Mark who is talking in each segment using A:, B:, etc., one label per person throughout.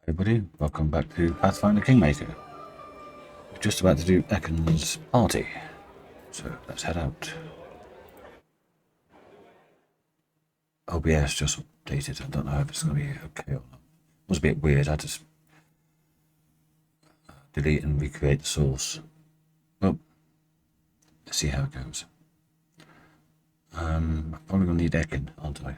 A: Everybody, welcome back to Pathfinder Kingmaker. We're just about to do Ekun's party, so let's head out. OBS just updated. I don't know if it's going to be okay or not. It was a bit weird. I had to delete and recreate the source. Well, let's see how it goes. I'm probably going to need Ekun, aren't I?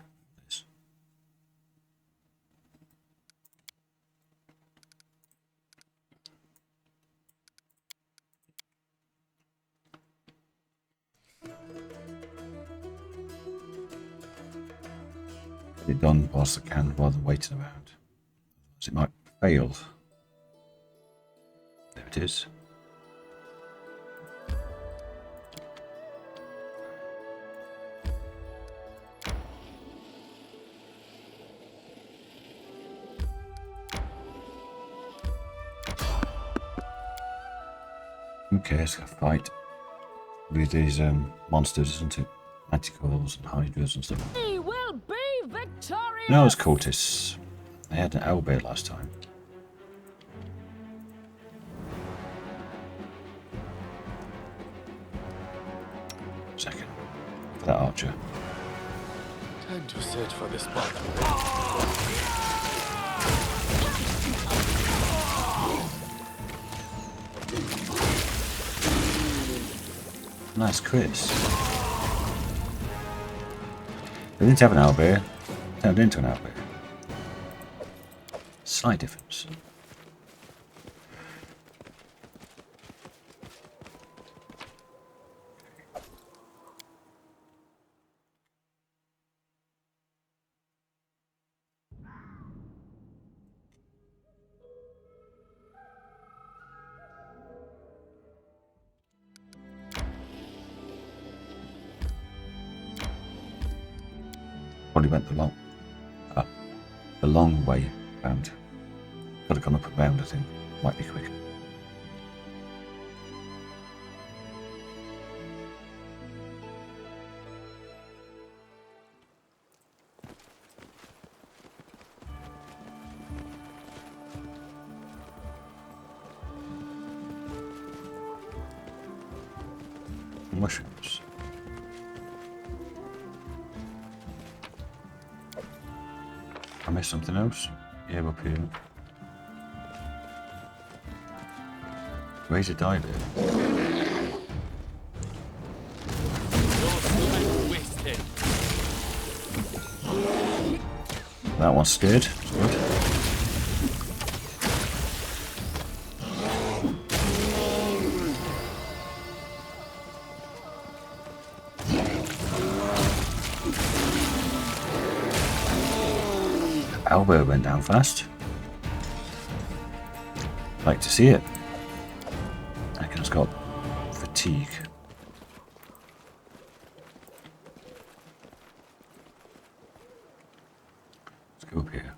A: Get it done whilst I can rather than waiting around. Otherwise it might fail. There it is. Okay, let's go fight with these monsters, isn't it? Manticores and hydras and stuff.
B: We will be victorious.
A: No, it's cultists. They had an owlbear last time. Second. For that archer.
C: Time to search for the spot.
A: Nice Chris. They didn't have an owlbear. Turned into an owlbear. Slight difference. Probably went the long way round. Could have gone up and round, I think. Might be quicker. Mushrooms. I missed something else. Yeah, up here. Razor died there. That one's scared. That's good. Owlbear went down fast. Like to see it. Ekun's got fatigue. Let's go up here.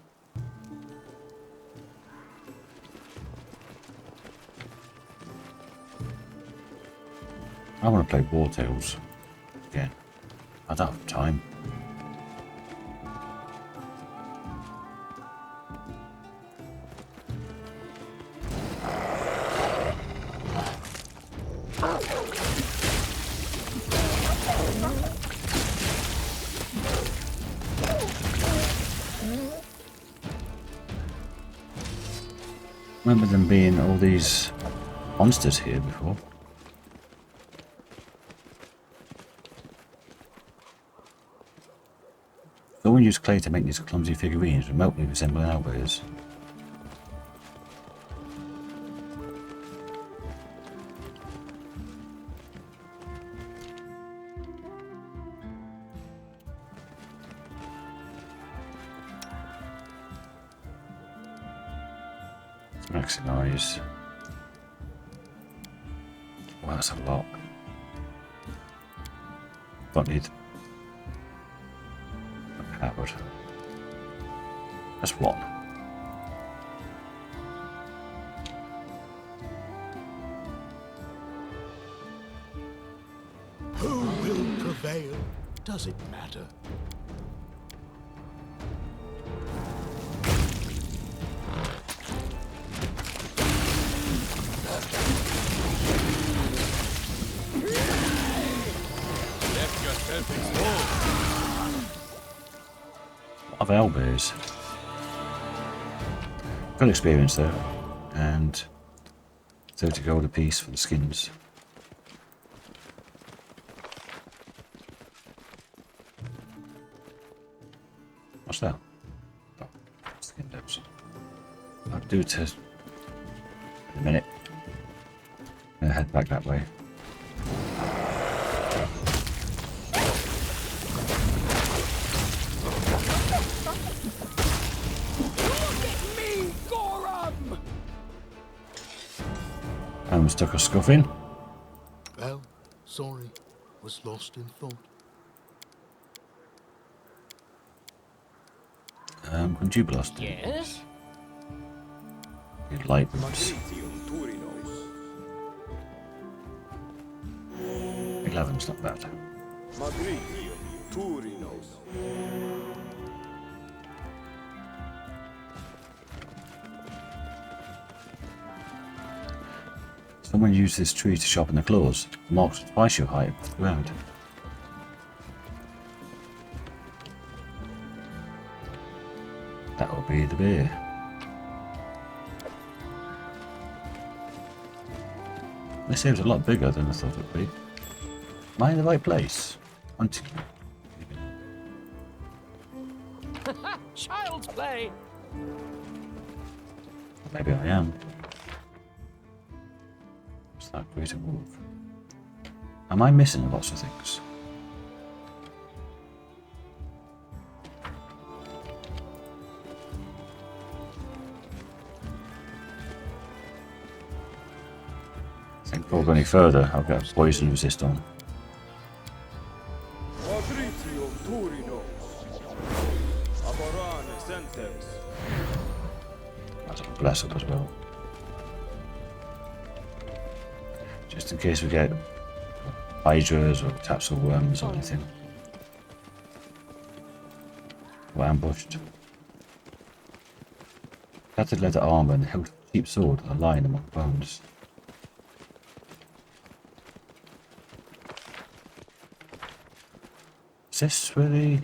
A: I want to play War Tales again. I don't have time. Remember them being all these monsters here before. Someone used clay to make these clumsy figurines remotely resembling owlbears. Maximize. Well, that's a lot. Don't need a cupboard. That's one.
D: Who will prevail? Does it matter?
A: owlbears. Good experience there, and 30 gold apiece for the skins. What's that? Oh, skin depths. I'll do it in a minute. I'm gonna head back that way. I'm stuck a scuffing.
D: Well, sorry. Was lost in thought.
A: Could you blast it?
B: Yes?
A: You light boots. 11's not bad. Someone used this tree to sharpen the claws. Marked twice your height above the ground. That will be the bear. This area's a lot bigger than I thought it would be. Am I in the right place? Hunting.
B: Child's play.
A: Maybe I am. What's that greater wolf? Am I missing lots of things? I think if I go any further, I'll get a poison resist on. That's a bless up as well. Just in case we get hydras or taps or worms or anything. We're ambushed. Tattered leather armour and hilt cheap sword are lying among bones. Is this where the...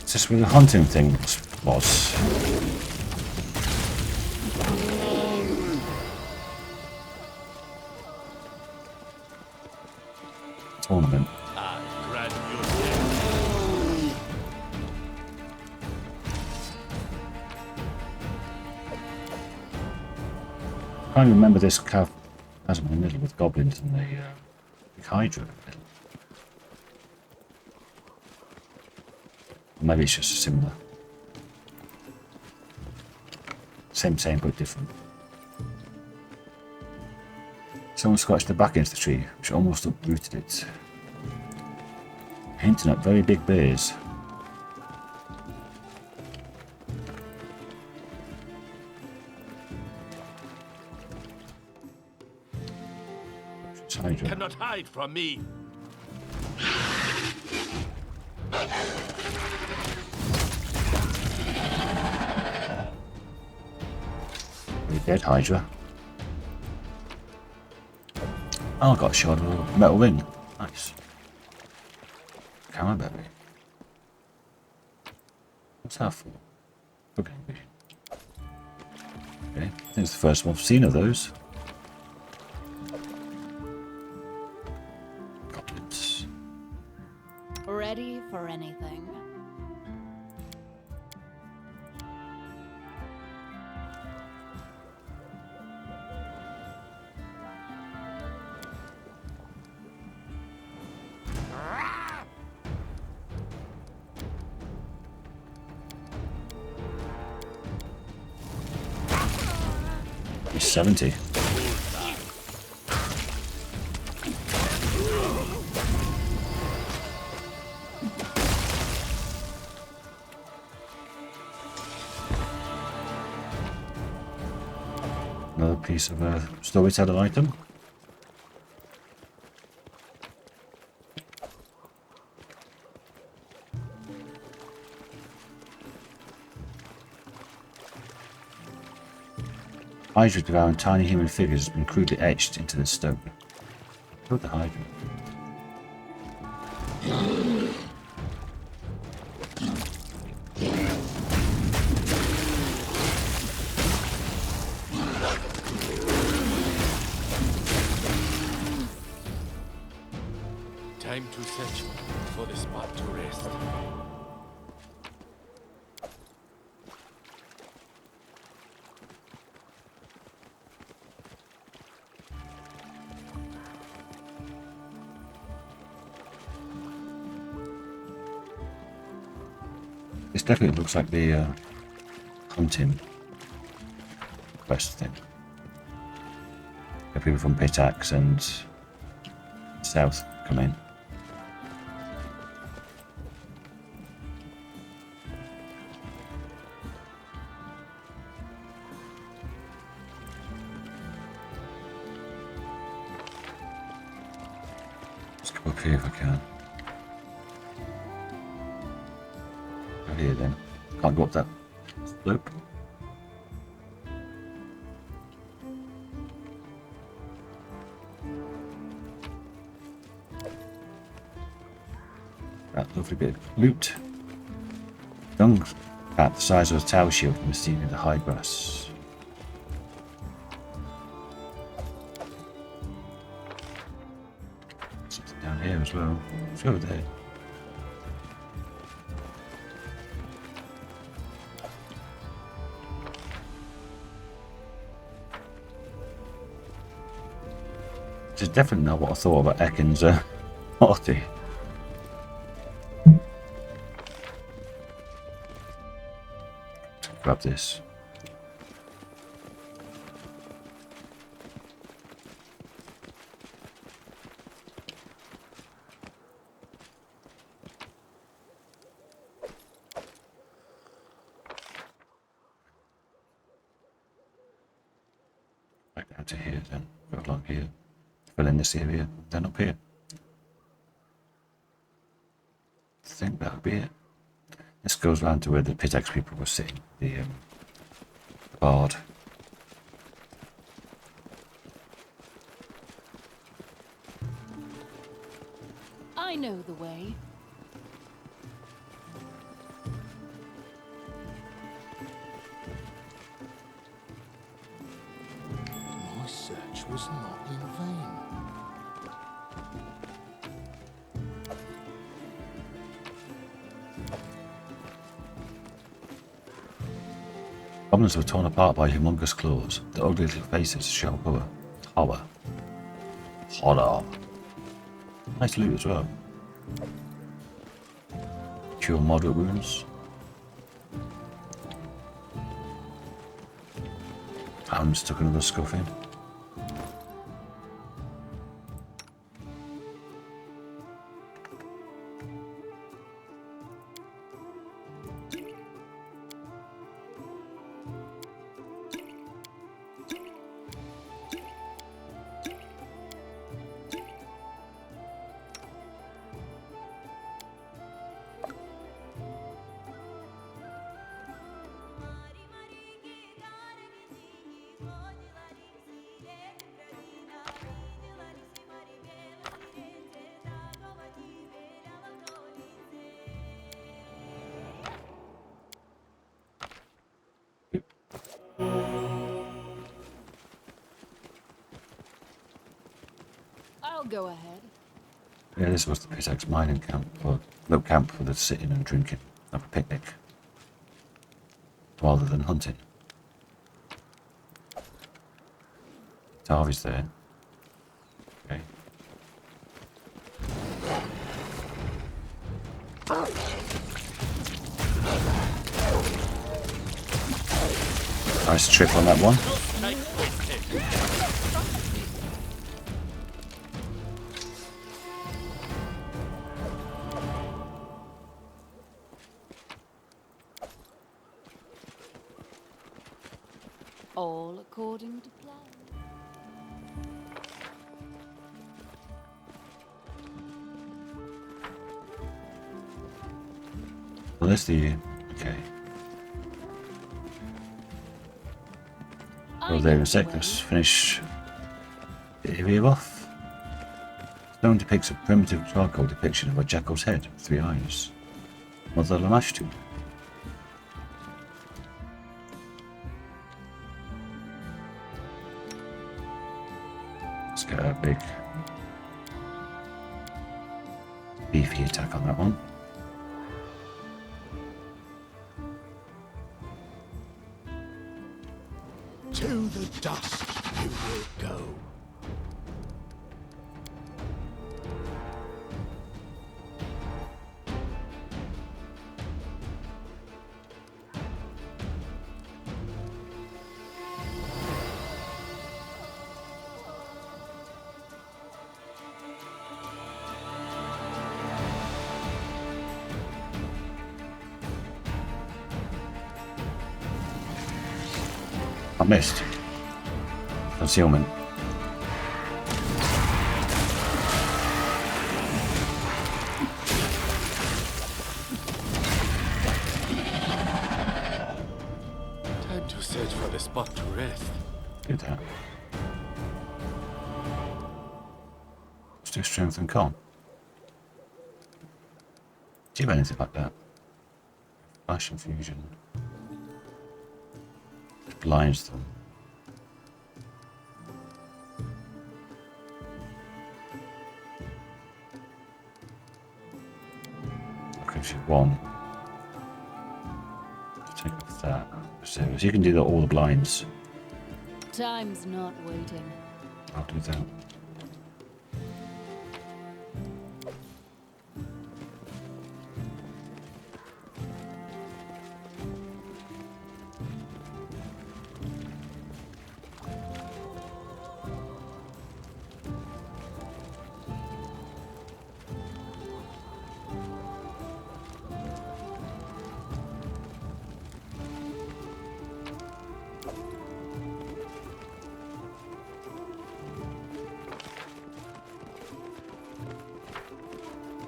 A: Is this where the hunting thing was? Tournament. I can't remember this cave as in the middle with goblins and the big hydra in the middle. Maybe it's just similar. Same but different. Someone scratched the back into the tree, which almost uprooted it. Hinting at very big bears. Hydra.
C: Cannot hide from me.
A: Are dead, Hydra? Oh, I got a shot of a metal ring. Nice. Camera baby. What's that for? Okay. Okay, I think it's the first one I've seen of those. Goblins.
E: Ready for anything.
A: He's 70. Another piece of a storyteller item. Hydra devouring tiny human figures has been crudely etched into the stone. Killed the Hydra.
C: Time to search for the spot to rest.
A: This definitely looks like the hunting quest thing. Where people from Pitax and South come in. Let's go up here if I can. Go here then. Can't go up that slope. That lovely bit of loot. Dung about the size of a tower shield from the scene in the high grass. Something down here as well. It's over there. This is definitely not what I thought about Ekun's party. Grab this. Back down to here then. Go along here. Fill in this area. Then up here. I think that'll be it. This goes round to where the Pitax people were sitting. The bard.
E: I know the way.
D: My search was not in vain.
A: Goblins were torn apart by humongous claws. The ugly little faces show horror. Horror. Nice loot as well. Cure moderate wounds. Hounds took another scuffing.
E: I'll go ahead.
A: Yeah, this was the Pitax mining camp, or no camp for the sitting and drinking, like a picnic, rather than hunting. Darby's there. Okay. Nice trip on that one.
E: All according to plan.
A: Well, that's the... okay.
E: I
A: Oh, there is Let's finish the area off. Stone depicts a primitive charcoal depiction of a jackal's head with 3 eyes. Mother Lamashtu. Let's get a big beefy attack on that one.
D: To the dust you will go.
A: I missed. Concealment.
C: Time to search for the spot to rest.
A: Do that. Let's do strength and con. Do you have anything like that? Flash and fusion. Blinds them. Gives you 1. Take off that. So you can do that all the blinds.
E: Time's not waiting.
A: I'll do that.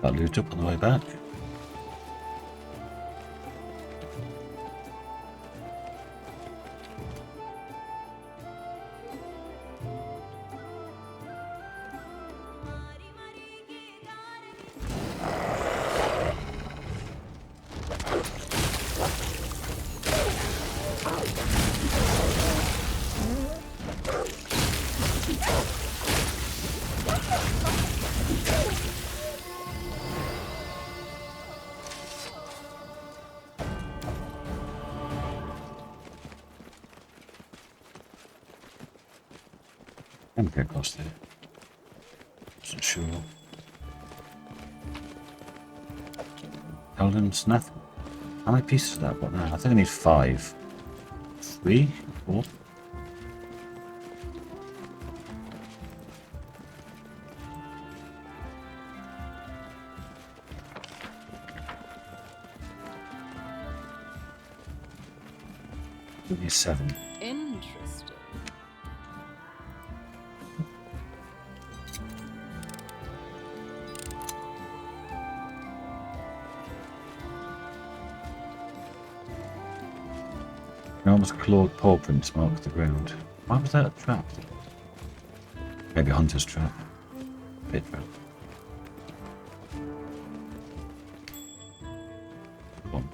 A: That loot up on the way back. I'm going to get across there. Wasn't sure. Eldon's nothing. How many pieces of that got now? I think I need 5. 3? 4? I need 7.
E: Interesting.
A: Enormous clawed paw prints mark the ground. Why was that a trap? Maybe a hunter's trap. Pit trap. Come on.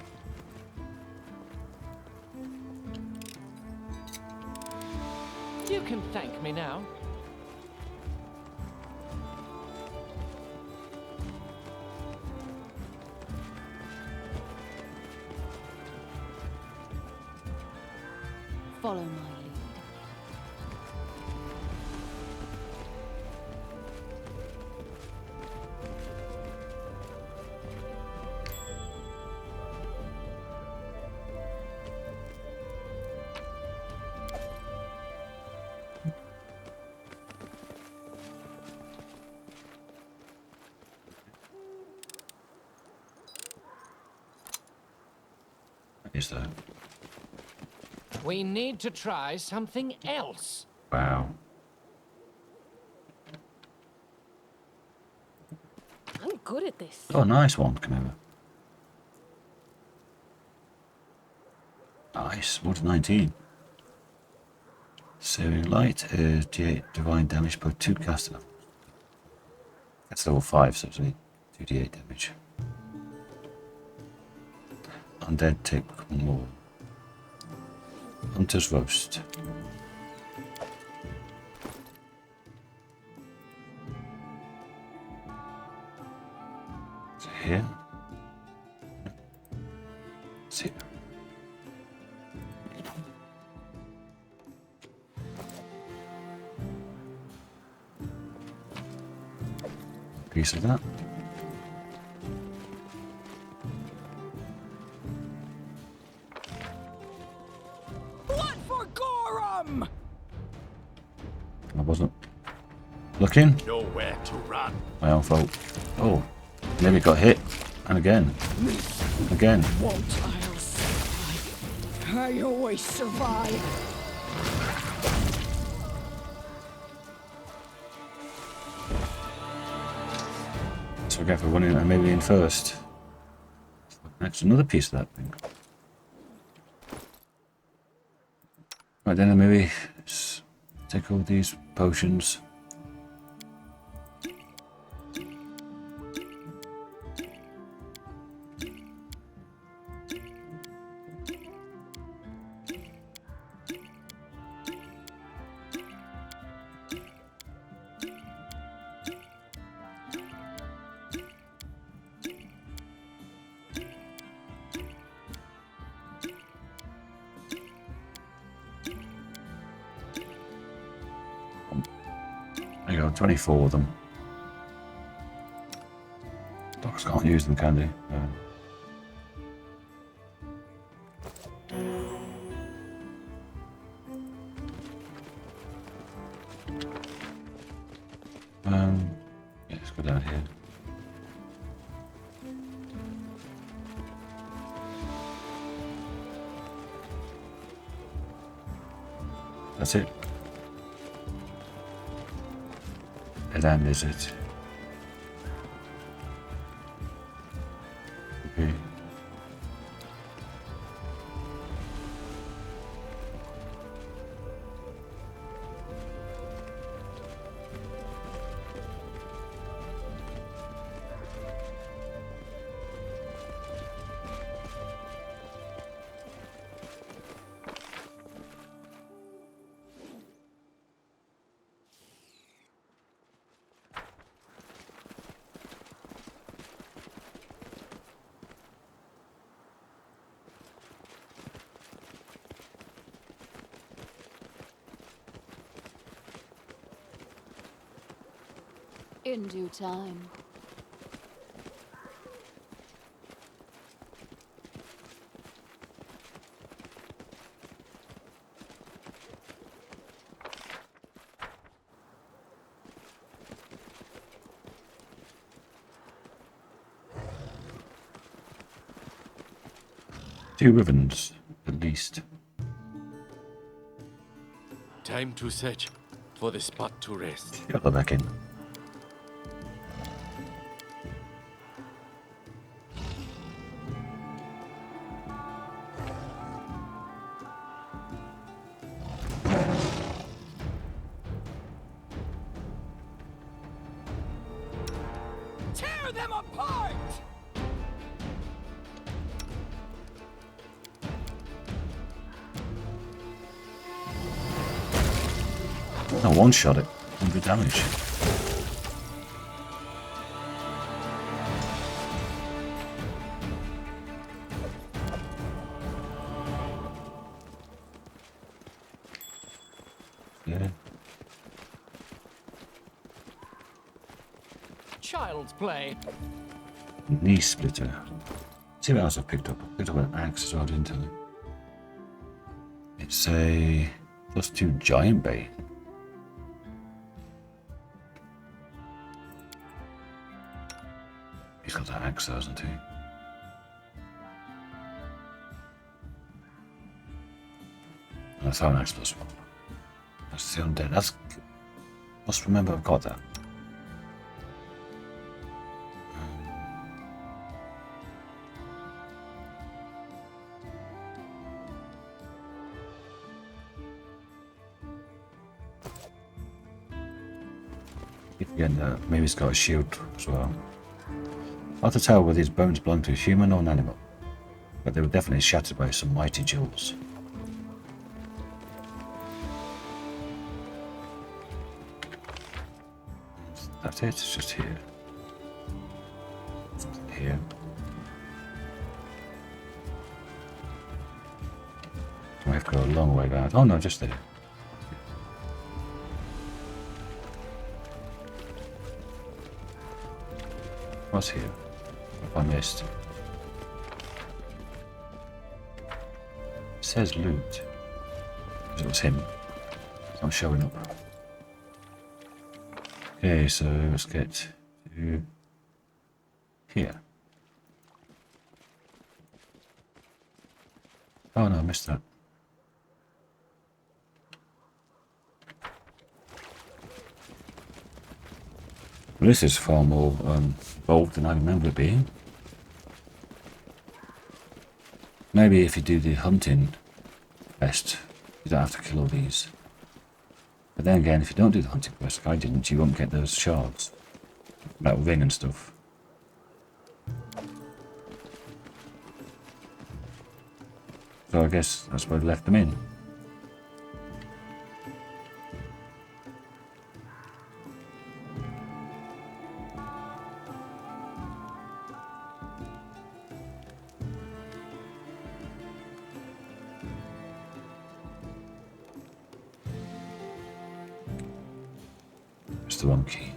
B: You can thank me now.
E: Follow my lead.
A: What is that?
B: We need to try something else.
A: Wow.
E: I'm good at this.
A: Oh, nice one, come over. Nice, more than 19. Searing Light is D8 divine damage per 2 caster. That's level 5, so it's only 2d8 damage. Undead take more. Hunter's Roast. Is it here? It's here. Piece of that.
F: Blood for Gorham!
A: I wasn't looking.
C: Nowhere to run.
A: My own fault. Oh, nearly got hit. And again. Again.
F: Won't I'll survive? I always survive.
A: So again, for running and maybe in first. That's another piece of that thing. Right then, maybe take all these potions. There you go, 24 of them. Dogs can't use them, can they? Yeah, let's go down here. That's it. And then is it? Okay.
E: In due time.
A: Two ribbons, at least.
C: Time to search for the spot to rest.
A: I'll go back in.
F: Tear them apart!
A: No, one shot it. 100 damage. Yeah.
B: Child's play.
A: Knee splitter. See what else I've picked up. I picked up an axe as well, didn't I? It's a +2 giant bait. He's got that axe, though, hasn't he? And a thrown axe +1. That's the undead. That's. Must remember I've got that. Keep forgetting that maybe he's got a shield as well. Hard to tell whether his bones belong to a human or an animal, but they were definitely shattered by some mighty jewels. That's it, it's just here. Something here. I have to go a long way back. Oh no, just there. What's here? What have I missed? It says loot. It was him. It's not showing up. Okay, so let's get to here. Oh no, I missed that. Well, this is far more involved than I remember it being. Maybe if you do the hunting quest, you don't have to kill all these. But then again, if you don't do the hunting quest, like I didn't, you won't get those shards. Metal ring and stuff. So I guess that's why I left them in. It's the wrong key.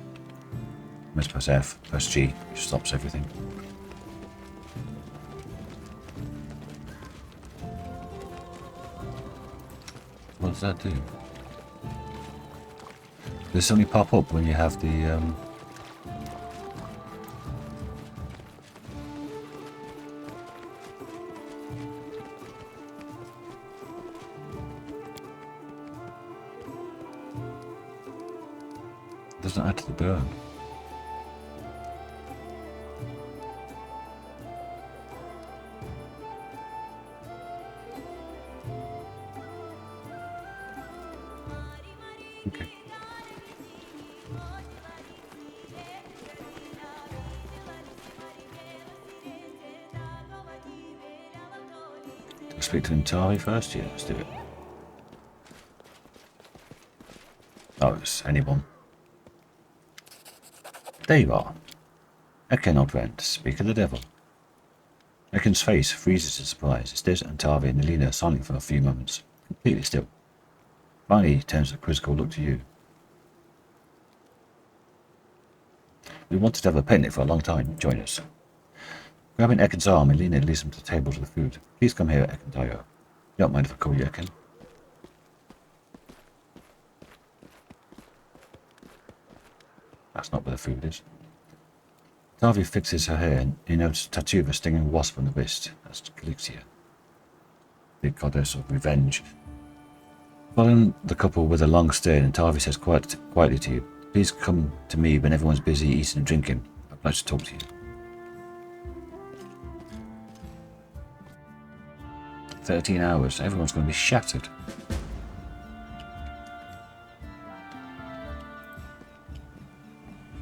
A: Must press F, press G, which stops everything. What does that do? Does this only pop up when you have the doesn't add to the burn. Okay. Speak to Intari first? Yeah, let's do it. Oh, it's anyone. There you are. Ekun, old friend, speak of the devil. Ekun's face freezes in surprise. It stares at Antavi and Elina silently for a few moments, completely still. Finally, he turns a quizzical look to you. We wanted to have a picnic for a long time. Join us. Grabbing Ekun's arm, Elina leads him to the table to the food. Please come here, Ekun Tayo. You don't mind if I call you Ekun? That's not where the food is. Tavi fixes her hair and he notices a tattoo of a stinging wasp on the wrist. That's Calixia, the goddess of revenge. Following the couple with a long stare, and Tavi says quietly to you, please come to me when everyone's busy eating and drinking. I'd like to talk to you. "13 hours, everyone's going to be shattered."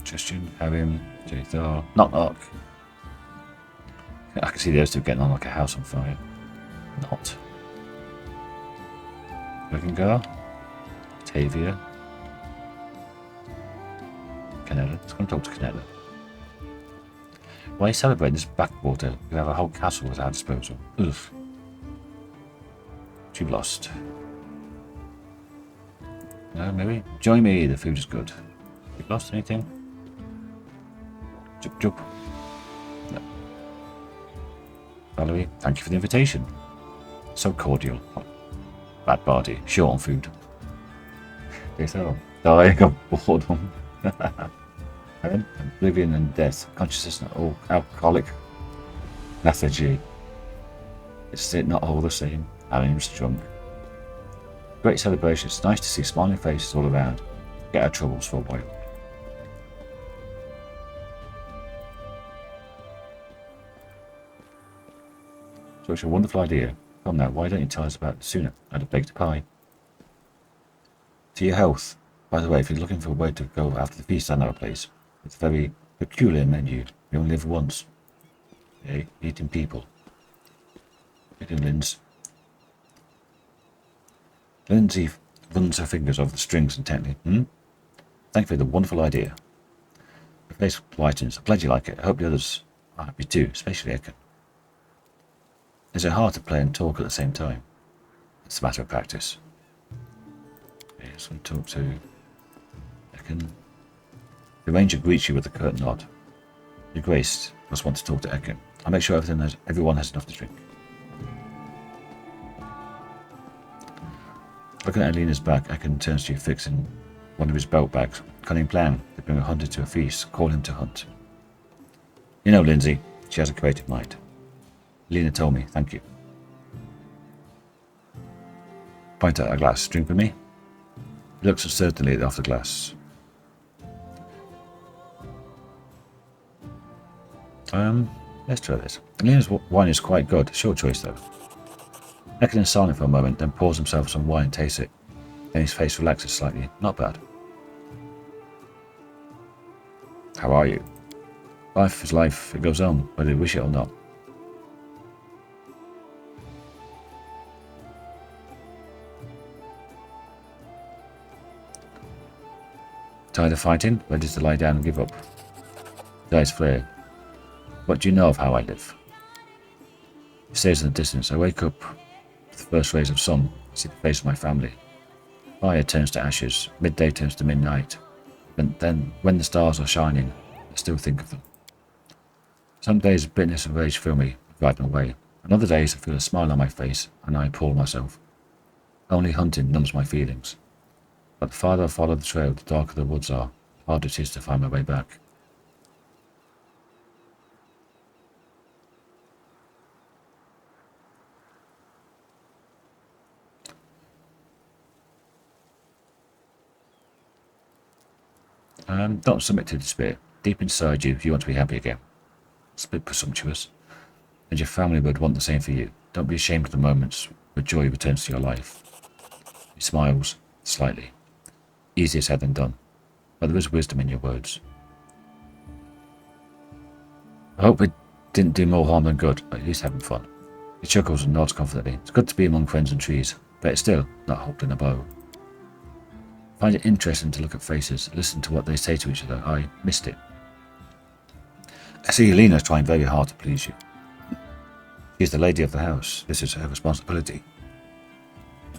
A: Christian, Harry, Jthar, knock. I can see those two getting on like a house on fire. Not. Girl, Tavia, Canetta. Let's go and talk to Canetta. Why celebrate this backwater? We have a whole castle at our disposal. Ugh. You've lost. No, maybe? Join me, the food is good. You've lost anything? Jup. No. Valerie, thank you for the invitation. So cordial. Bad party, short on food. Okay, so I got boredom. Oblivion and death, consciousness, oh, alcoholic, lethargy. Is it not all the same? Alan's drunk. Great celebration. It's nice to see smiling faces all around. Get our troubles for a while. So it's a wonderful idea. Come now, why don't you tell us about it sooner? I'd have baked a pie. To your health. By the way, if you're looking for a way to go after the feast at our place, it's a very peculiar menu. You only live once. Okay? Eating people. Eating Linz. Lindsay runs her fingers over the strings intently. Thank you for the wonderful idea. Her face lightens. I'm glad you like it. I hope the others are happy too, especially Ekun. Is it hard to play and talk at the same time? It's a matter of practice. Okay, so we talk to Ekun. The ranger greets you with a curt nod. Your Grace must want to talk to Ekun. I'll make sure everyone has enough to drink. Looking at Elina's back, Ekun turns to you, fixing one of his belt bags. Cunning plan to bring a hunter to a feast. Call him to hunt. You know, Lindsay, she has a creative mind. Elina told me. Thank you. Point out a glass. Drink with me. He looks uncertainly off the glass. Let's try this. Elina's wine is quite good. Short choice, though. Ekun is silent for a moment, then pours himself some wine and tastes it. Then his face relaxes slightly. Not bad. How are you? Life is life. It goes on, whether you wish it or not. Tired of fighting? Ready to lie down and give up? His eyes flare. What do you know of how I live? He stares in the distance. I wake up with the first rays of sun. I see the face of my family. Fire turns to ashes. Midday turns to midnight. But then, when the stars are shining, I still think of them. Some days bitterness and rage fill me, drive them away. On other days, I feel a smile on my face, and I appall myself. Only hunting numbs my feelings. But the farther I follow the trail, the darker the woods are, the harder it is to find my way back. Don't submit to despair. Deep inside you, you want to be happy again. It's a bit presumptuous. And your family would want the same for you. Don't be ashamed of the moments where joy returns to your life. He smiles, slightly. Easier said than done. But there is wisdom in your words. I hope it didn't do more harm than good, but at least having fun. He chuckles and nods confidently. It's good to be among friends and trees, but it's still not holding a bow. Find it interesting to look at faces, listen to what they say to each other. I missed it. I see Elina trying very hard to please you. She is the lady of the house. This is her responsibility.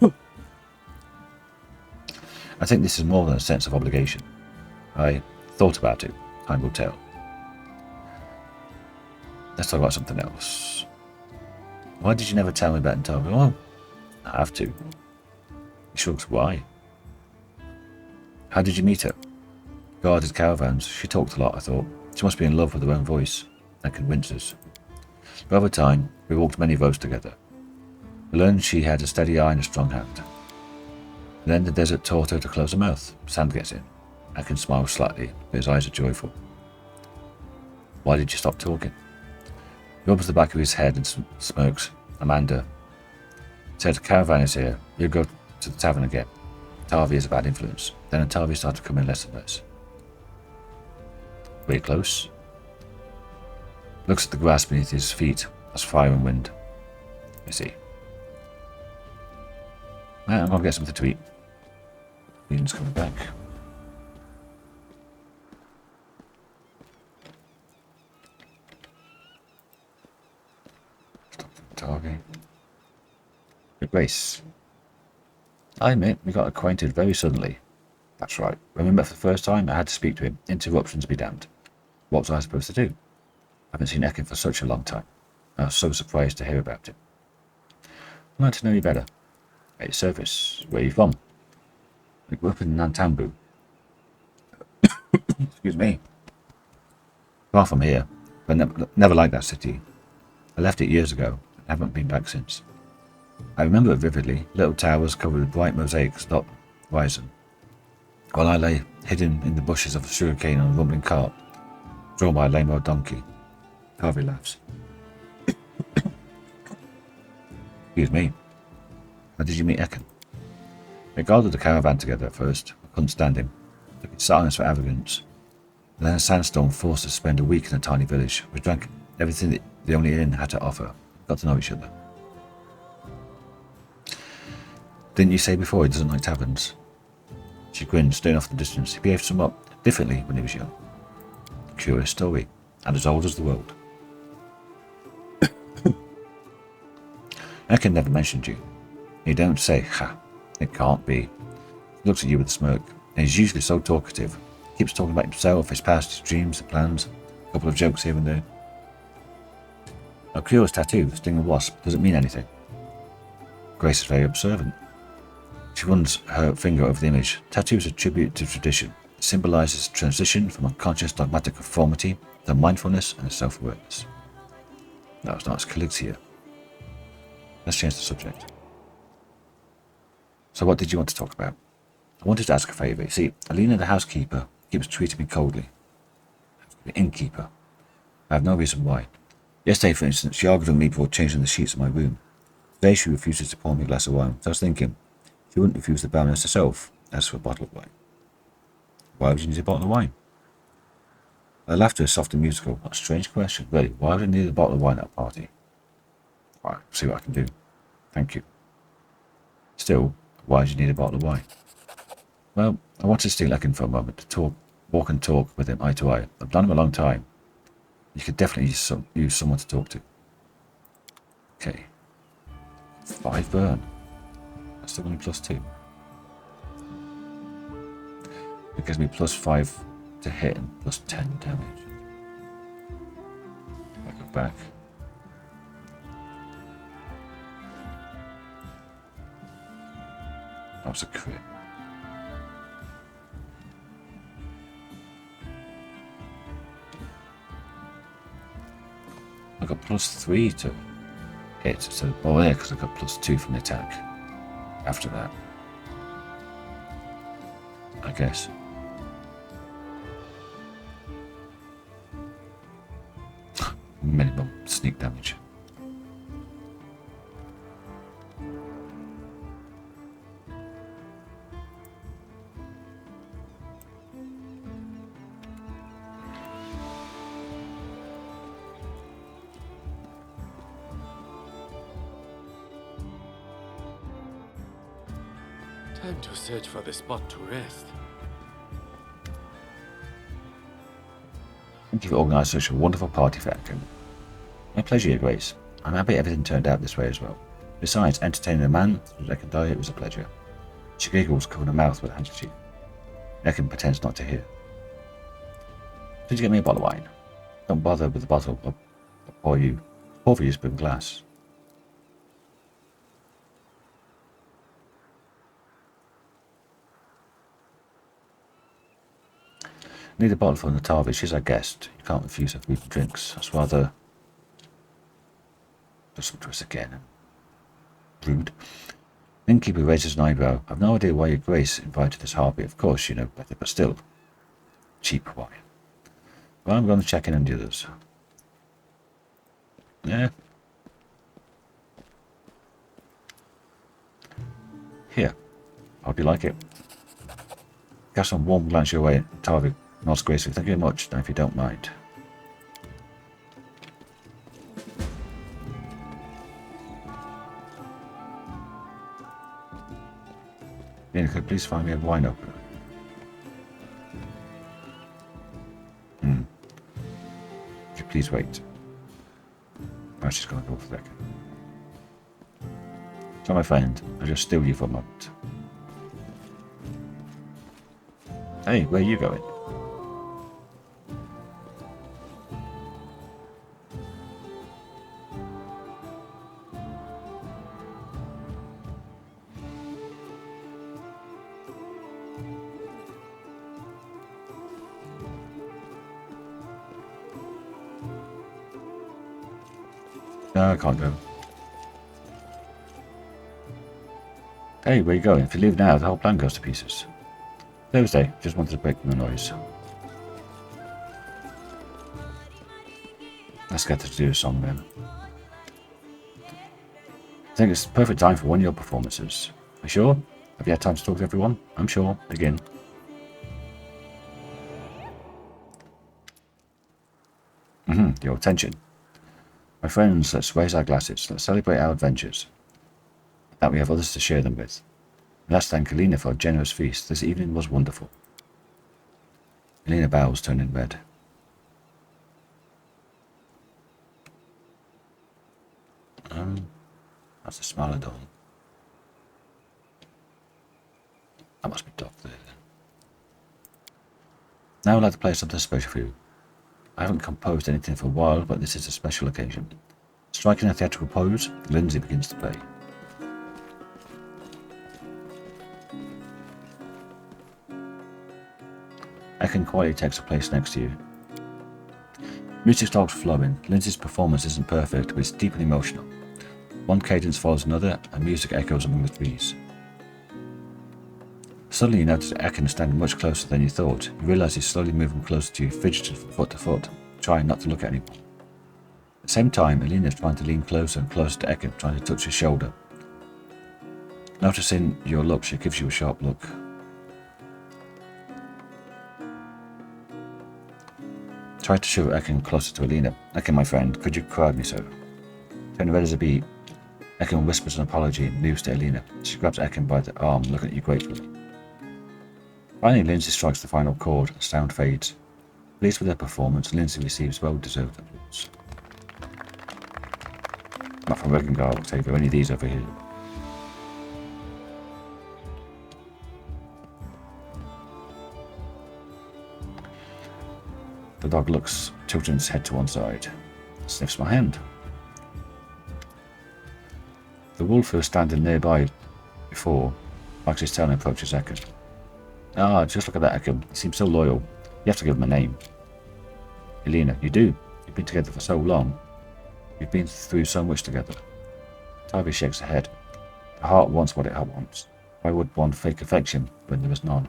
A: I think this is more than a sense of obligation. I thought about it. Time will tell. Let's talk about something else. Why did you never tell me about Ntavi? Oh, I have to. He shrugs. Why? How did you meet her? Guarded caravans. She talked a lot, I thought. She must be in love with her own voice. That convinces. But over time, we walked many roads together. I learned she had a steady eye and a strong hand. And then the desert taught her to close her mouth. Sand gets in. I can smile slightly, but his eyes are joyful. Why did you stop talking? He rubs the back of his head and smirks. Amanda said, a caravan is here. You'll go to the tavern again. Tavi is a bad influence. Then Tavi started coming less and less. Very close. Looks at the grass beneath his feet as fire and wind. I see. I'm going to get something to eat. Ian's coming back. Tavi. Good Grace. I admit, we got acquainted very suddenly. That's right. When we met for the first time, I had to speak to him. Interruptions be damned. What was I supposed to do? I haven't seen Ekun for such a long time. I was so surprised to hear about him. I'd like to know you better. At your service. Where are you from? I grew up in Nantambu. Excuse me. Far from here, but never liked that city. I left it years ago and haven't been back since. I remember it vividly. Little towers covered with bright mosaics dot horizon. While I lay hidden in the bushes of a sugarcane on a rumbling cart, drawn by a lame old donkey. Harvey laughs. Excuse me. How did you meet Ekun? We guarded the caravan together at first. couldn't stand him. Took his silence for arrogance. And then a sandstorm forced us to spend a week in a tiny village. We drank everything that the only inn had to offer. Got to know each other. Didn't you say before he doesn't like taverns? She grinned, staring off in the distance. He behaved somewhat differently when he was young. Curious story, and as old as the world. Ekun never mentioned you. You don't say, ha, it can't be. He looks at you with a smirk, and he's usually so talkative. He keeps talking about himself, his past, his dreams, and plans. A couple of jokes here and there. A curious tattoo, stinging wasp, doesn't mean anything. Grace is very observant. She runs her finger over the image. Tattoo is a tribute to tradition. It symbolizes transition from unconscious dogmatic conformity to mindfulness and self-awareness. No, it's not. It's Calixia. Let's change the subject. So what did you want to talk about? I wanted to ask a favour. You see, Elina, the housekeeper, keeps treating me coldly. The innkeeper. I have no reason why. Yesterday, for instance, she argued with me before changing the sheets in my room. Today she refuses to pour me a glass of wine. So I was thinking, she wouldn't refuse the Baroness herself, as for a bottle of wine. Why would you need a bottle of wine? Her laughter is soft and musical. What a strange question. Really, why would I need a bottle of wine at a party? Right, see what I can do. Thank you. Still, why do you need a bottle of wine? Well, I wanted to steal Ekun for a moment, to walk and talk with him eye to eye. I've done him a long time. You could definitely use someone to talk to. Okay. 5 burn. That's still only +2. It gives me +5 to hit and +10 damage. I go back. That was a crit. I got +3 to hit, so oh yeah, because I got +2 from the attack. After that, I guess. Minimum sneak damage.
C: Time to search for the spot to rest.
A: Thank you for organising such a wonderful party for Ekun. My pleasure, Your Grace. I'm happy everything turned out this way as well. Besides, entertaining a man whose Ekun diet was a pleasure. She giggles, covering her mouth with a handkerchief. Ekun pretends not to hear. Could you get me a bottle of wine? Don't bother with the bottle. I'll pour for you spoon glass. Need a bottle for Natavi. She's our guest. You can't refuse her food and drinks. That's rather... Listen to us again. Rude. Innkeeper raises an eyebrow. I've no idea why Your Grace invited this harpy. Of course you know better, but still. Cheap wine. Well, I'm going to check in on the others. Yeah. Here. Hope you like it. Cast a warm glance your way. Tavi nods gracefully. Thank you very much, now if you don't mind. Elina, could you please find me a wine opener? Could you please wait? Oh, she's going to go for that. So, my friend, I'll just steal you for a moment. Hey, where are you going? No, I can't go. Hey, where are you going? If you leave now, the whole plan goes to pieces. Thursday, just wanted to break the noise. Let's get to do a song then. I think it's the perfect time for one of your performances. Are you sure? Have you had time to talk to everyone? I'm sure. Begin. Your attention. My friends, let's raise our glasses. Let's celebrate our adventures. That we have others to share them with. Let's thank Elina for a generous feast. This evening was wonderful. Elina bows, turning red. That's a smaller doll. That must be Doc there. Now I'd like to play something special for you. I haven't composed anything for a while, but this is a special occasion. Striking a theatrical pose, Lindsay begins to play. Ekun quietly takes a place next to you. Music starts flowing. Lindsay's performance isn't perfect, but it's deeply emotional. One cadence follows another, and music echoes among the trees. Suddenly you notice Ekun standing much closer than you thought. You realise he's slowly moving closer to you, fidgeting from foot to foot, trying not to look at anyone. At the same time, Elina is trying to lean closer and closer to Ekun, trying to touch his shoulder. Noticing your look, she gives you a sharp look. Try to shove Ekun closer to Elina. Ekun, my friend, could you crowd me so? Turning red as a bee, Ekun whispers an apology and moves to Elina. She grabs Ekun by the arm, looking at you gratefully. Finally, Lindsay strikes the final chord, and sound fades. Pleased with her performance, Lindsay receives well-deserved applause. Not from Reckengard, Octavia, any of these over here. The dog looks, tilting its head to one side. Sniffs my hand. The wolf who was standing nearby before wags his tail and approaches Ekun. Ah, just look at that, Ekun. He seems so loyal. You have to give him a name. Elina, you do. You've been together for so long. You've been through so much together. Tavi shakes her head. The heart wants what it wants. Why would one fake affection when there was none?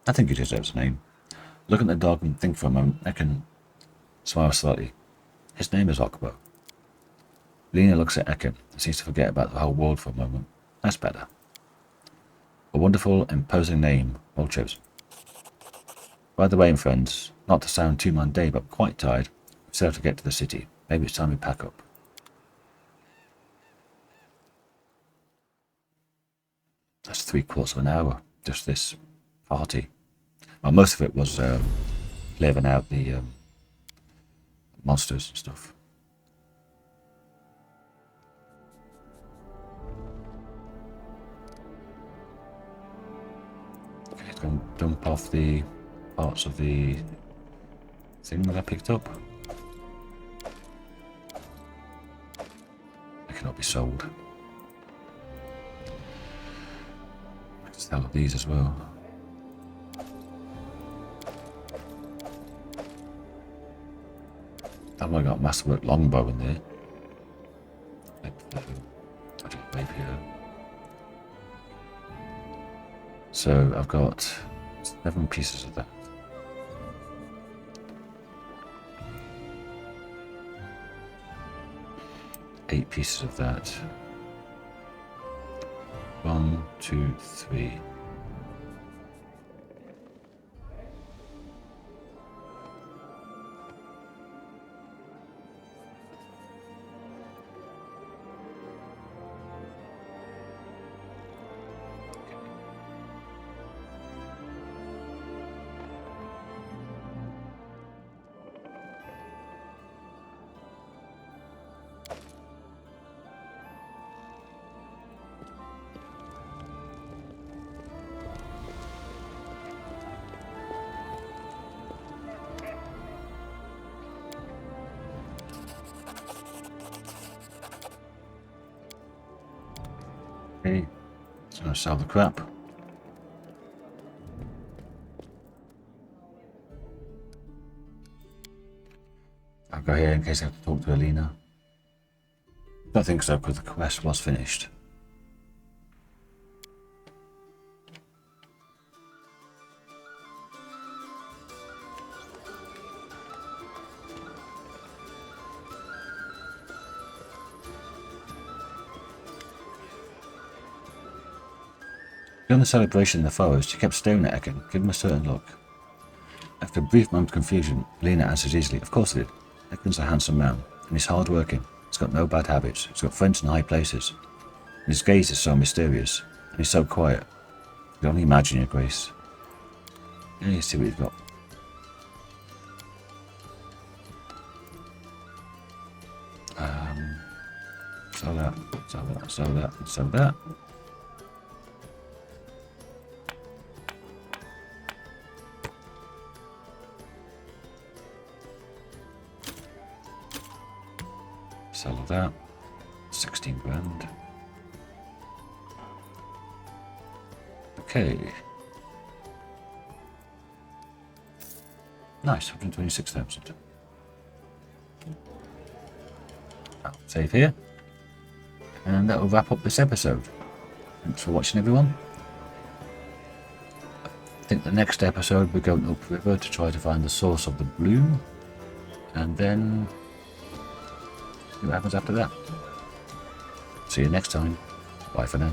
A: I think he deserves a name. Look at the dog and think for a moment. Ekun smiles slightly. His name is Okbo. Elina looks at Ekun and seems to forget about the whole world for a moment. That's better. A wonderful, imposing name, well chosen. By the way, friends, not to sound too mundane, but quite tired. We still have to get to the city. Maybe it's time we pack up. That's 3/4 of an hour, just this party. Well, most of it was living out the monsters and stuff. Okay, go and dump off the parts of the thing that I picked up. They cannot be sold. I can sell these as well. I've only got Masterwork Longbow in there. Rapier. So I've got 7 pieces of that. Eight pieces of that. 1, 2, 3. Okay, so I'm going to sell the crap. I'll go here in case I have to talk to Elina. Don't think so, because the quest was finished. During the celebration in the forest, she kept staring at Ekun, giving him a certain look. After a brief moment of confusion, Elina answered easily, "Of course I did. Ekun's a handsome man, and he's hard-working. He's got no bad habits. He's got friends in high places. And his gaze is so mysterious, and he's so quiet. You can only imagine, Your Grace." Yeah, you see what you've got. So that, so that, so that, so that. Sell that. 16 grand. Okay. Nice, 126,000. I'll save here. And that will wrap up this episode. Thanks for watching, everyone. I think the next episode we're going upriver to try to find the source of the bloom. And then see what happens after that. See you next time. Bye for now.